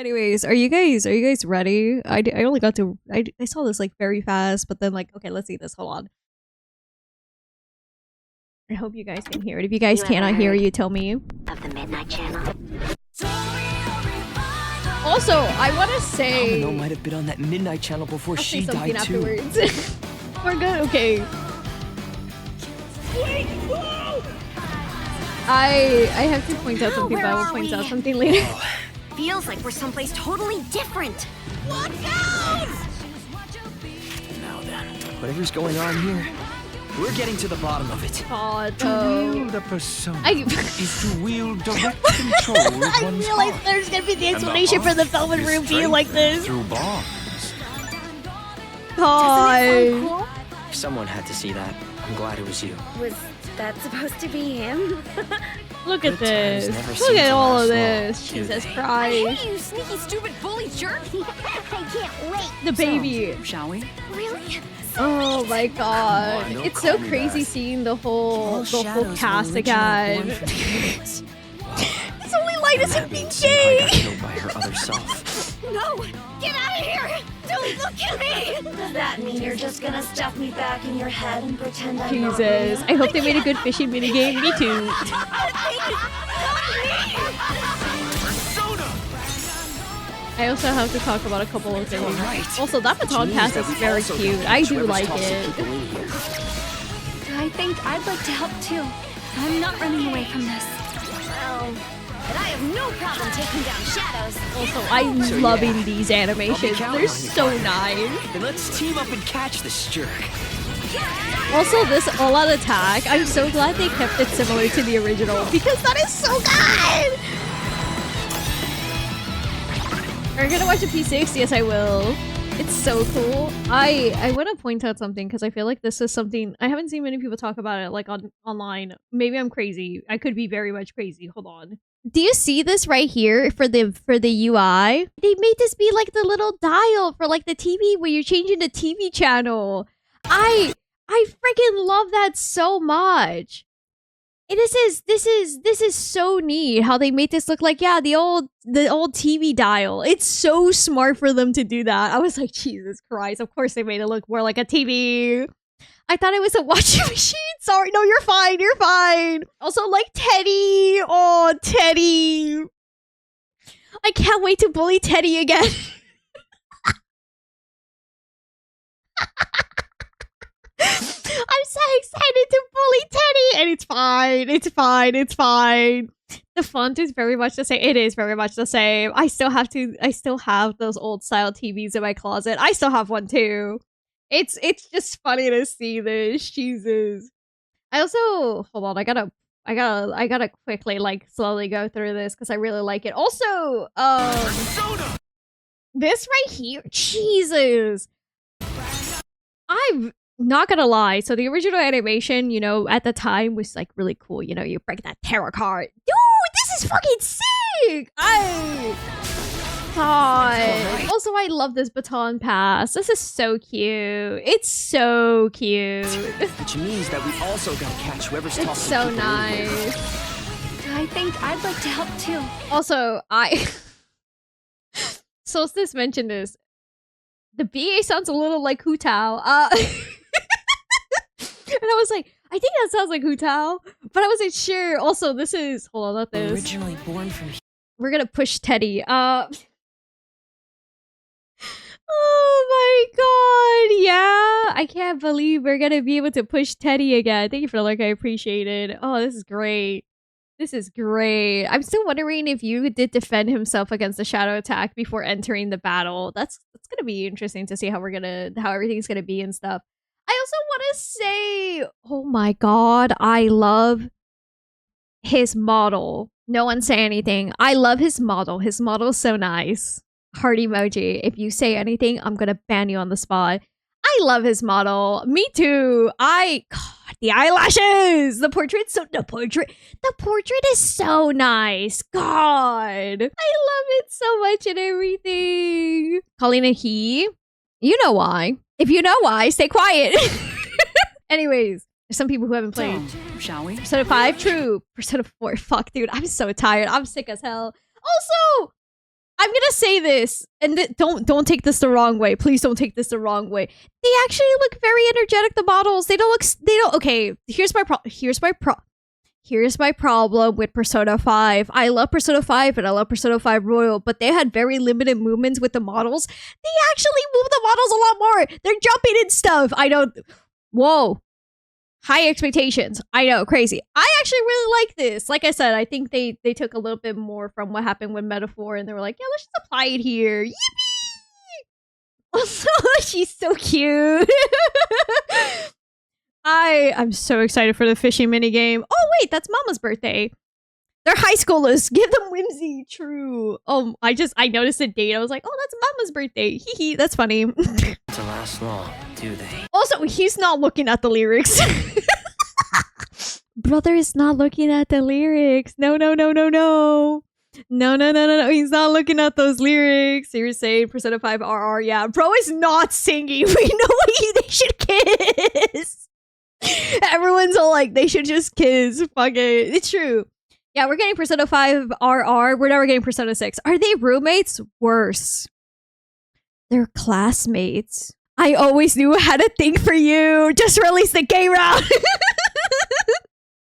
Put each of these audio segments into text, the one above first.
Anyways, are you guys ready? I only got to I saw this like very fast, but then like okay, let's see this. Hold on. I hope you guys can hear it. If you guys cannot hear, you tell me. Of the Midnight Channel. Also, I want to say Nohr might have been on that Midnight Channel before I'll she say something died too. afterwards. We're good. Okay. I have to point out something, but I will point out something later. Feels like we're someplace totally different. Look out! Now then, whatever's going on here, we're getting to the bottom of it. To wield a persona is to wield direct control of I one's realized heart. there's gonna be the And explanation for the heart velvet is room being like this. strengthened through bonds. God. Cool. Someone had to see that. I'm glad it was you. Was that supposed to be him? Look at Good times this. never Look seem at to all of last this. long, do Jesus they? Christ. you sneaky, stupid, bully jerk! I can't wait. The baby. Shall we? Really? Oh my god. Come on, It's don't so call me cast that. seeing the whole Shadows cast were again. originally born from humans. It's only light as a That means Senpai got BJ. killed by her other self. No! Get out of here! Don't look at me! Does that mean you're just gonna stuff me back in your head and pretend I'm not Jesus. real? I hope they made a good fishing minigame. Me too. I also have to talk about a couple of things. Right. Also, that baton cast is very cute. I do like it. I think I'd like to help too. I'm not running away from this. Well, but I have no problem taking down shadows. Also, I'm So, loving yeah. these animations. counting They're on you, so partner. nice. Then let's team up and catch this jerk. Also, this all-out attack, I'm so glad they kept it similar to the original because that is so good! Are you gonna watch a P6? Yes, I will. It's so cool. I want to point out something because I feel like this is something I haven't seen many people talk about it like online. Maybe I'm crazy. I could be very much crazy. Hold on. Do you see this right here for the UI? They made this be like the little dial for like the TV where you're changing the TV channel. I freaking love that so much. And this is so neat how they made this look like the old TV dial. It's so smart for them to do that. I was like, Jesus Christ, of course they made it look more like a TV. I thought it was a washing machine. Sorry, no, you're fine, you're fine. Also, like Teddy. Oh, Teddy. I can't wait to bully Teddy again. I'm so excited to bully Teddy, and it's fine. It's fine. It's fine. The font is very much the same. It is very much the same. I still have those old style TVs in my closet. I still have one too. It's just funny to see this. Jesus. I also hold on. I gotta quickly like slowly go through this because I really like it. Also, this right here, Jesus. I'm not gonna lie. So the original animation, you know, at the time was like really cool. You know, you break that tarot card. Dude, this is fucking sick. God. Also, I love this baton pass. This is so cute. It's so cute. Which means that we also gotta catch whoever's It's tossing so people in here. nice. I think I'd like to help too. Also, Solstice mentioned this. The BA sounds a little like Hu Tao. And I was like, I think that sounds like Hu Tao, but I wasn't sure. Also, this is hold on, not this. Originally born from We're gonna push Teddy. Oh my god, yeah. I can't believe we're gonna be able to push Teddy again. Thank you for the like, I appreciate it. Oh, this is great. This is great. I'm still wondering if you did defend himself against the shadow attack before entering the battle. That's gonna be interesting to see how everything's gonna be and stuff. I also want to say, oh my god, I love his model. No one say anything. I love his model. His model is so nice. Heart emoji. If you say anything, I'm gonna ban you on the spot. I love his model. Me too. God, the eyelashes. The portrait is so nice. God, I love it so much and everything. Calling it he. You know why. If you know why, stay quiet. Anyways, there's some people who haven't played. Shall we? Persona 5, true. Persona 4, fuck, dude. I'm so tired. I'm sick as hell. Also, I'm gonna say this, and don't take this the wrong way. Please don't take this the wrong way. They actually look very energetic. The models, they don't. Okay, here's my problem with Persona 5. I love Persona 5 and I love Persona 5 Royal, but they had very limited movements with the models. They actually move the models a lot more. They're jumping and stuff. I don't. Whoa. High expectations. I know, crazy. I actually really like this. Like I said, I think they took a little bit more from what happened with Metaphor, and they were like, yeah, let's just apply it here. Yippee! Also, she's so cute. I'm so excited for the fishing minigame. Oh, wait, that's Mama's birthday. They're high schoolers. Give them whimsy. True. I noticed the date. I was like, oh, that's Mama's birthday. Hee hee. That's funny. To last long, do they? Also, he's not looking at the lyrics. Brother is not looking at the lyrics. No. No. He's not looking at those lyrics. You're saying Persona 5 RR. Yeah, bro is not singing. We know they should kiss. Everyone's all like, they should just kiss. Fuck it. It's true. Yeah, we're getting Persona 5 RR. We're never getting Persona 6. Are they roommates? Worse. They're classmates. I always knew I had a thing for you. Just release the gay round.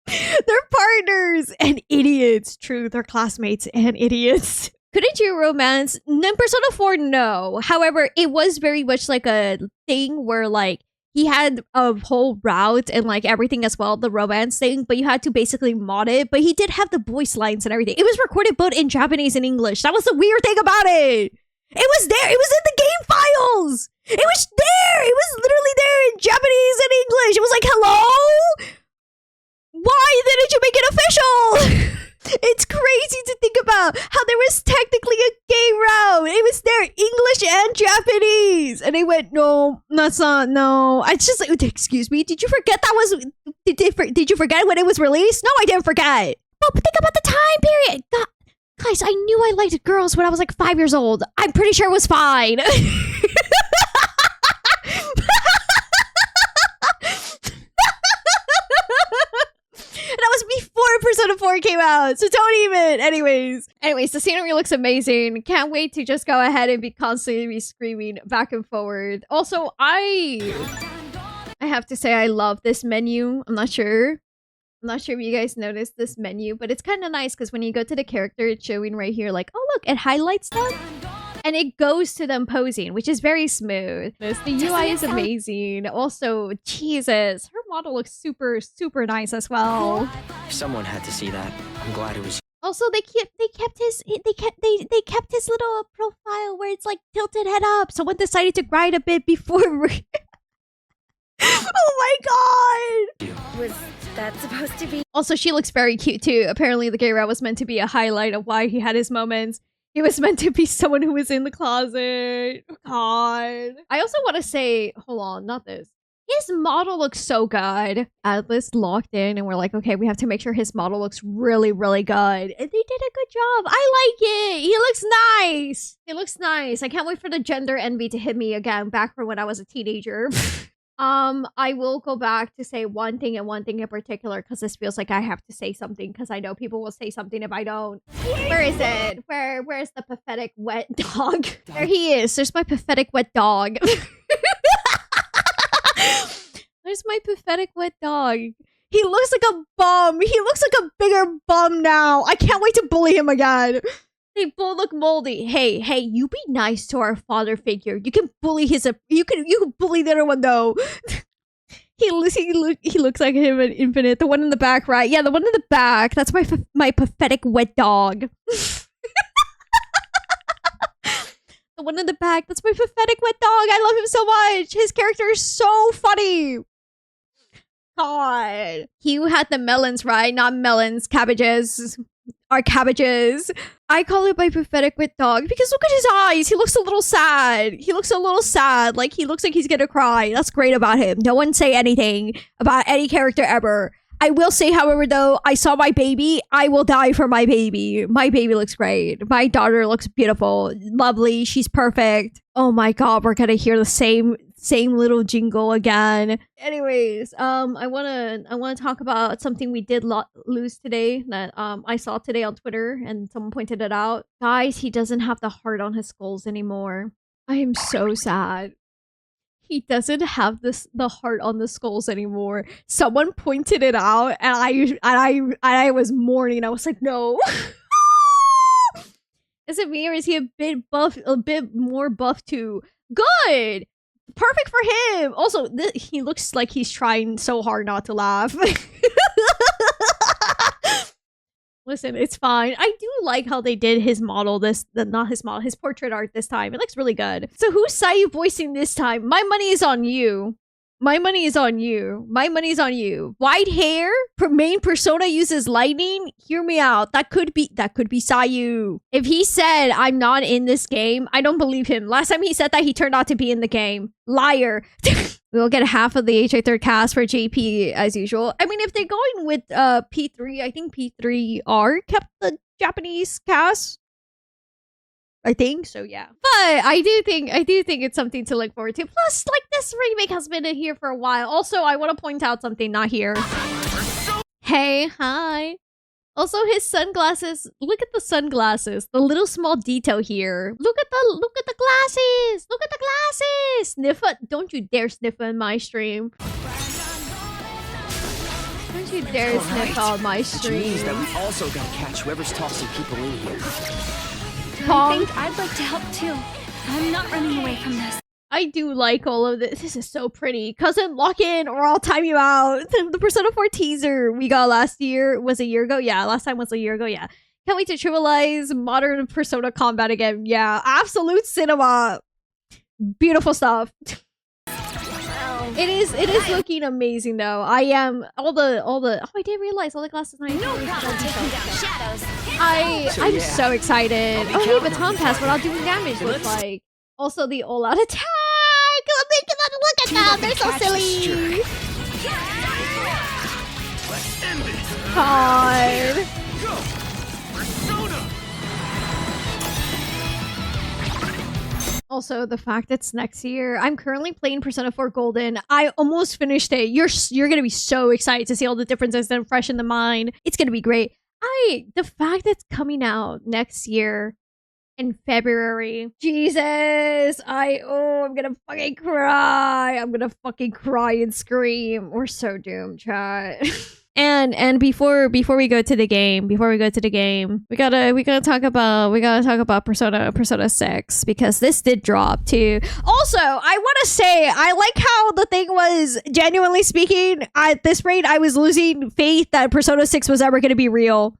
They're partners and idiots. True, they're classmates and idiots. Couldn't you romance? In Persona 4, no. However, it was very much like a thing where like he had a whole route and like everything as well, the romance thing, but you had to basically mod it. But he did have the voice lines and everything. It was recorded both in Japanese and English. That was the weird thing about it. It was there. It was in the game files. It was there. It was literally there in Japanese and English. It was like, hello? Why didn't you make it official? It's crazy to think about how there was technically a gay route. It was there, English and Japanese. And they went, no, that's not, no. I just like, excuse me, did you forget that was, did you forget when it was released? No, I didn't forget. But think about the time period. God, guys, I knew I liked girls when I was like 5 years old. I'm pretty sure it was fine. That was before Persona 4 came out, so don't even. Anyways, the scenery looks amazing. Can't wait to just go ahead and be constantly screaming back and forward. Also, I have to say I love this menu. I'm not sure if you guys noticed this menu, but it's kind of nice because when you go to the character, it's showing right here like, oh look, it highlights them. And it goes to them posing, which is very smooth. The UI is amazing. Also, Jesus, her model looks super, super nice as well. Someone had to see that. I'm glad it was. Also, they kept his little profile where it's like tilted head up. Someone decided to grind a bit before. Oh my god! Was that supposed to be? Also, she looks very cute too. Apparently, the gay rat was meant to be a highlight of why he had his moments. He was meant to be someone who was in the closet. God. I also want to say, hold on, not this. His model looks so good. Atlas locked in and we're like, okay, we have to make sure his model looks really, really good. And they did a good job. I like it. He looks nice. He looks nice. I can't wait for the gender envy to hit me again back from when I was a teenager. I will go back to say one thing and one thing in particular because this feels like I have to say something because I know people will say something if I don't. Where is it? Where's the pathetic wet dog? There he is. There's my pathetic wet dog. There's my pathetic wet dog. He looks like a bum. He looks like a bigger bum now. I can't wait to bully him again. They both look moldy. Hey, you be nice to our father figure. You can bully you can bully the other one though. He looks like him in Infinite. The one in the back, right? Yeah, the one in the back. That's my pathetic wet dog. The one in the back. That's my pathetic wet dog. I love him so much. His character is so funny. God. You had the melons, right? Not melons, cabbages. Are cabbages. I call it my pathetic wet dog because look at his eyes. He looks a little sad. He looks a little sad. Like he looks like he's gonna cry. That's great about him. No one say anything about any character ever. I will say, however, though, I saw my baby. I will die for my baby. My baby looks great. My daughter looks beautiful, lovely. She's perfect. Oh my god, we're gonna hear the same little jingle again. Anyways, I wanna talk about something we did lose today that I saw today on Twitter, and someone pointed it out. Guys, he doesn't have the heart on his skulls anymore. I am so sad. He doesn't have the heart on the skulls anymore. Someone pointed it out, and I was mourning. I was like, no. Is it me, or is he a bit more buff too? Good, perfect for him. Also, he looks like he's trying so hard not to laugh. Listen, it's fine. I do like how they did his model, his portrait art this time. It looks really good. So who's Sayu voicing this time? My money is on you. My money is on you. My money is on you. White hair, main persona uses lightning. Hear me out. That could be Sayu. If he said, I'm not in this game, I don't believe him. Last time he said that, he turned out to be in the game. Liar. We'll get half of the HI third cast for JP as usual. I mean, if they're going with P3, I think P3R kept the Japanese cast. I think so, yeah. But I do think it's something to look forward to. Plus, like, this remake has been in here for a while. Also, I want to point out something not here. Hey, hi. Also, his sunglasses. Look at the sunglasses. The little small detail here. Look at the glasses. Look at the glasses. Sniffa, don't you dare sniffa in my stream. Don't you dare sniff on my stream. Which means that we also gotta catch whoever's tossing people in here. I think I'd like to help too. I'm not running away from this. I do like all of this. This is so pretty. Cousin, lock in or I'll time you out. The Persona 4 teaser we got last year was a year ago. Yeah, last time was a year ago. Yeah. Can't wait to trivialize modern Persona combat again. Yeah, absolute cinema. Beautiful stuff. It is looking amazing though. I am all the oh, I didn't realize all the glasses. No problem taking down shadows. I'm so excited. Oh hey, baton pass, what all doing damage looks like. Also the all out attack. Look at them, they're so silly. God. Also, the fact it's next year. I'm currently playing Persona 4 Golden. I almost finished it. You're gonna be so excited to see all the differences that are fresh in the mind. It's gonna be great. The fact that it's coming out next year in February. Jesus, I'm gonna fucking cry. I'm gonna fucking cry and scream. We're so doomed, chat. And before we go to the game, we gotta talk about Persona 6 because this did drop too. Also, I want to say I like how the thing was, genuinely speaking, at this rate I was losing faith that Persona 6 was ever going to be real.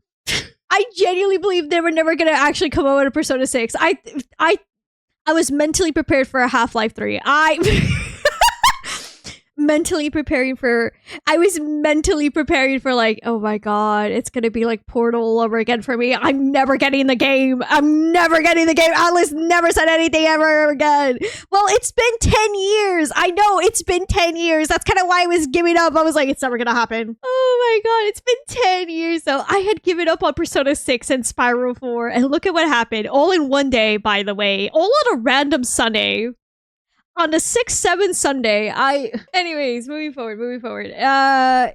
I genuinely believe they were never going to actually come out with a Persona 6. I was mentally prepared for a Half-Life 3. I was mentally preparing for like, oh my god, it's gonna be like Portal all over again for me. I'm never getting the game. Atlas never said anything ever again. Well, it's been 10 years. I know it's been 10 years. That's kind of why I was giving up. I was like, it's never gonna happen. Oh my god, it's been 10 years. So I had given up on Persona 6 and Spyro 4, and look at what happened. All in one day, by the way. All on a random Sunday. On the 6/7 Sunday, anyways, moving forward.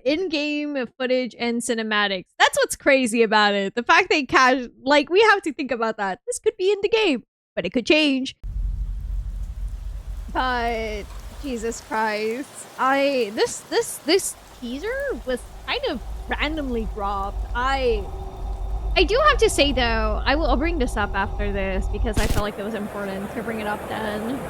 In-game footage and cinematics. That's what's crazy about it. The fact they we have to think about that. This could be in the game, but it could change. But Jesus Christ, this teaser was kind of randomly dropped. I do have to say though, I'll bring this up after this because I felt like it was important to bring it up then.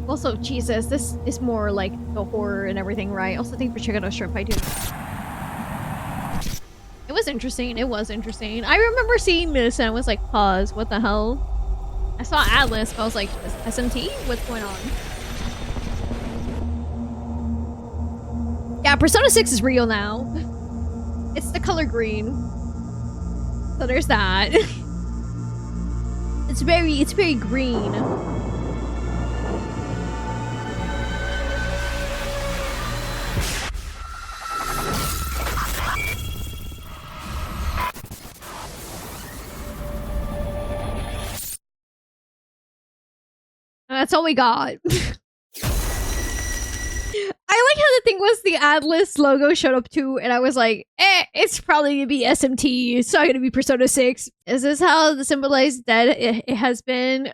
Also, Jesus, this is more like the horror and everything, right? Also, thank you for checking out Shrimp Fight too. It was interesting. I remember seeing this and I was like, pause, what the hell? I saw Atlas, but I was like, SMT? What's going on? Yeah, Persona 6 is real now. It's the color green. So there's that. It's very green. That's all we got. I like how the thing was the Atlas logo showed up too, and I was like, it's probably gonna be SMT. It's not gonna be Persona 6. Is this how the symbolized dead it has been?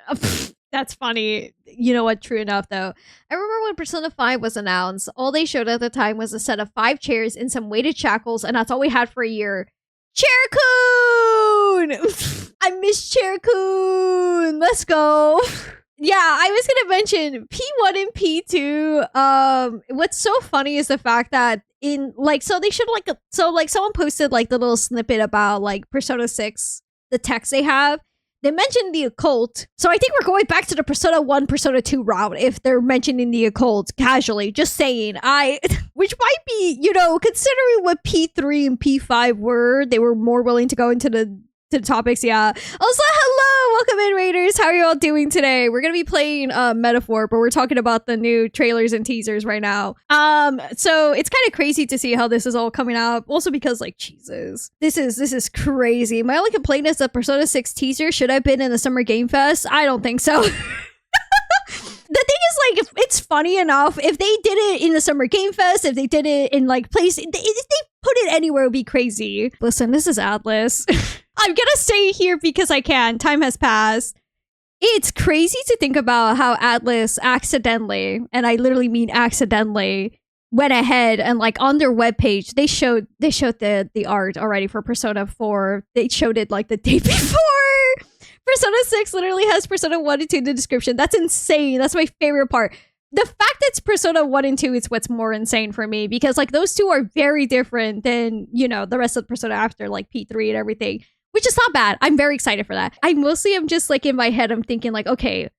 That's funny. You know what? True enough, though. I remember when Persona 5 was announced, all they showed at the time was a set of 5 chairs and some weighted shackles, and that's all we had for a year. Chair-kun! I miss Chair-kun! Let's go! Yeah, I was gonna mention P1 and P2. What's so funny is the fact that so they should someone posted like the little snippet about like Persona 6, the text they have. They mentioned the occult, so I think we're going back to the Persona 1, Persona 2 route if they're mentioning the occult casually. Just saying, which might be, considering what P3 and P5 were, they were more willing to go into the topics. Yeah. Also, hello, welcome in, Raiders. How are you all doing today? We're gonna be playing Metaphor, but we're talking about the new trailers and teasers right now. So it's kind of crazy to see how this is all coming out. Also because, like, Jesus, this is crazy. My only complaint is that Persona 6 teaser should have been in the Summer Game Fest. I don't think so. The thing is, like, it's funny enough if they did it in the Summer Game Fest, if they did it in like place, if they put it anywhere, it would be crazy. Listen, this is Atlas. I'm gonna stay here because I can. Time has passed. It's crazy to think about how Atlas accidentally, and I literally mean accidentally, went ahead and like on their webpage, they showed the art already for Persona 4. They showed it like the day before. Persona 6 literally has Persona 1 and 2 in the description. That's insane. That's my favorite part. The fact that it's Persona 1 and 2 is what's more insane for me, because like those two are very different than, the rest of the Persona after, like P3 and everything, which is not bad. I'm very excited for that. I mostly am just like in my head, I'm thinking like, okay,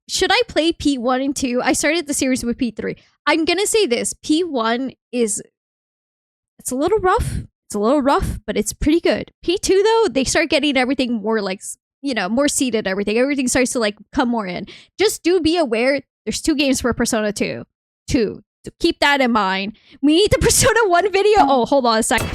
should I play P1 and 2? I started the series with P3. I'm going to say this. P1 it's a little rough. It's a little rough, but it's pretty good. P2 though, they start getting everything more like, more seated, everything starts to like come more in. Just do be aware, there's 2 games for Persona 2. So keep that in mind. We need the Persona 1 video. Oh, hold on a second.